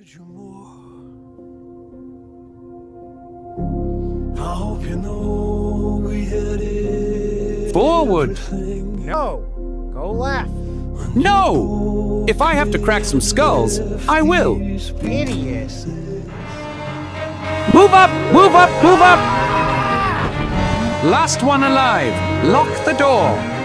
needed you more. I hope you know we had it. Forward! No! Go left! No! If I have to crack some skulls, I will. Idiot! Move up! Move up! Move up! Last one alive. Lock the door.